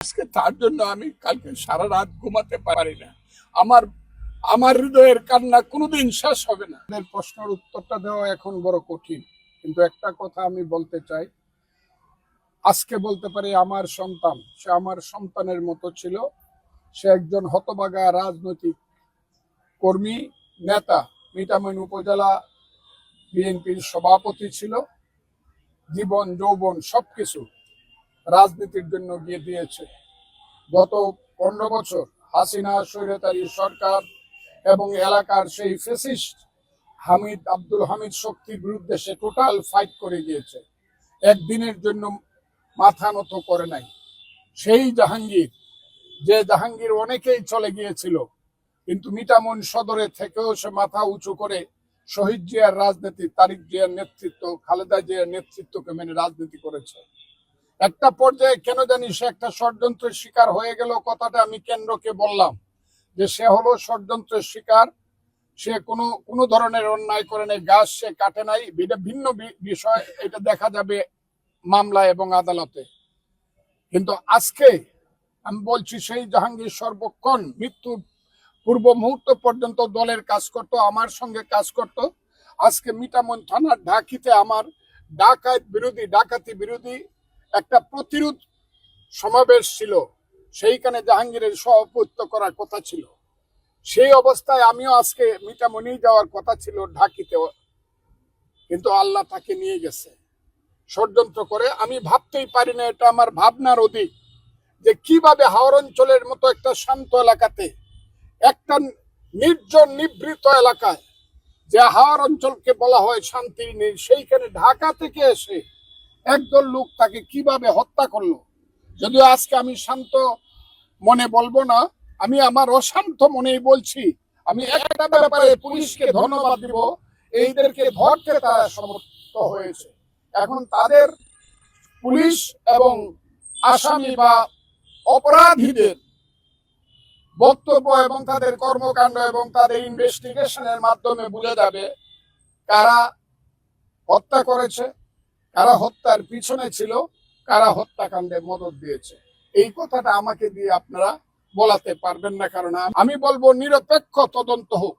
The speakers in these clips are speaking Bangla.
আজকে তার জন্য আমি কালকে সারা রাত ঘুমাতে পারি না। আমার আমার হৃদয়ের কান্না কোনোদিন শেষ হবে না। প্রশ্নের উত্তরটা দেওয়া এখন বড় কঠিন, কিন্তু একটা কথা আমি বলতে চাই। আজকে বলতে পারি আমার সন্তান, সে আমার সন্তানের মতো ছিল। সে একজন হতভাগা রাজনৈতিক কর্মী, নেতা। মিঠামইন উপজেলা বিএনপির সভাপতি ছিল। জীবন যৌবন সবকিছু রাজনীতির জন্য গিয়ে দিয়েছে। গত 15 বছর হাসিনা স্বৈরাচারী সরকার এবং এলাকার সেই ফ্যাসিস্ট আব্দুল হামিদ শক্তির বিরুদ্ধে সে টোটাল ফাইট করে গিয়েছে। একদিনের জন্য মাথা নত করে নাই। সেই জাহাঙ্গীর, যে জাহাঙ্গীর অনেকেই চলে গিয়েছিল, কিন্তু মিঠামইন সদরে থেকেও সে মাথা উঁচু করে শহীদ জিয়ার রাজনীতি, তারিক জিয়ার নেতৃত্ব, খালেদা জিয়ার নেতৃত্বকে মেনে রাজনীতি করেছে। একটা পর্যায়ে কেন জানি সে একটা ষড়যন্ত্রের শিকার হয়ে গেল। কথাটা আমি কেন্দ্রকে বললাম যে সে হলো ষড়যন্ত্রের শিকার। সে কোনো ধরনের অন্যায় করে নাই, গাছ সে কাটে নাই, এটা ভিন্ন বিষয়। এটা দেখা যাবে মামলা এবং আদালতে। কিন্তু আজকে আমি বলছি, সেই জাহাঙ্গীর সর্বক্ষণ মৃত্যুর পূর্ব মুহূর্ত পর্যন্ত দলের কাজ করত, আমার সঙ্গে কাজ করত। আজকে মিঠামইন থানার ঢাকিতে আমার ডাকাতি বিরোধী একটা প্রতিরোধ সমাবেশ ছিল। সেইখানে জাহাঙ্গীরের সভাপতিত্ব করার কথা ছিল। সেই অবস্থায় আমিও আজকে মিঠামইন যাওয়ার কথা ছিল, ঢাকিতে, কিন্তু আল্লাহ তাকে নিয়ে গেছে ষড়যন্ত্র করে। আমি ভাবতেই পারি না, এটা আমার ভাবনার অধিক, যে কিভাবে হাওর অঞ্চলের মতো একটা শান্ত এলাকাতে, একটা নির্জন নিভৃত এলাকায়, যে হাওর অঞ্চলকে বলা হয় শান্তির নীড়, সেইখানে ঢাকা থেকে এসে একদল লোক তাকে কিভাবে হত্যা করলো। যদিও আজকে আমি শান্ত মনে বলবো না, আমি আমার অশান্ত মনেই বলছি। আমি একটা ব্যাপারে পুলিশকে ধন্যবাদ দিব, এইদেরকে ধরতে তারা সমর্থ হয়েছে। এখন তাদের পুলিশ এবং আসামি বা অপরাধীদের বক্তব্য এবং তাদের কর্মকাণ্ড এবং তাদের ইনভেস্টিগেশনের মাধ্যমে বোঝা যাবে কারা হত্যা করেছে, কারা হত্যার পিছনে ছিল, কারা হত্যাকাণ্ডে মদদ দিয়েছে। এই কথাটা আমাকে দিয়ে আপনারা বলাতে পারবেন না। কারণ আমি বলবো নিরপেক্ষ তদন্ত হোক,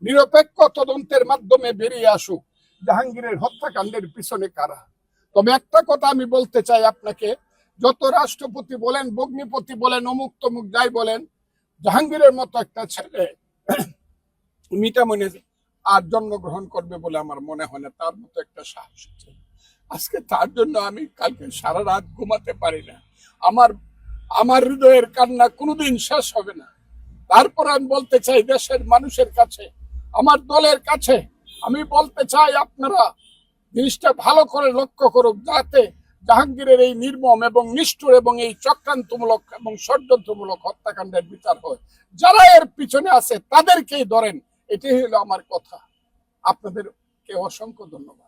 নিরপেক্ষ তদন্তের মাধ্যমে বেরিয়ে আসুক জাহাঙ্গীরের হত্যাকাণ্ডের পিছনে কারা। তবে একটা কথা আমি বলতে চাই আপনাকে, যত রাষ্ট্রপতি বলেন, ভগ্নিপতি বলেন, অমুক তমুক যাই বলেন, জাহাঙ্গীরের মতো একটা ছেলে মিঠামইনে আর জন্মগ্রহণ করবে বলে আমার মনে হয় না। তার মতো একটা সাহস ছিল। আজকে তার জন্য আমি কালকে সারা রাত ঘুমাতে পারি না। আমার হৃদয়ের কান্না কোনোদিন শেষ হবে না। তারপর আমি বলতে চাই দেশের মানুষের কাছে, আমার দলের কাছে আমি বলতে চাই, আপনারা জিনিসটা ভালো করে লক্ষ্য করুক, যাতে জাহাঙ্গীরের এই নির্মম এবং নিষ্ঠুর এবং এই চক্রান্তমূলক এবং ষড়যন্ত্রমূলক হত্যাকাণ্ডের বিচার হয়। যারা এর পিছনে আছে তাদেরকেই ধরেন। এটাই হলো আমার কথা। আপনাদেরকে অসংখ্য ধন্যবাদ।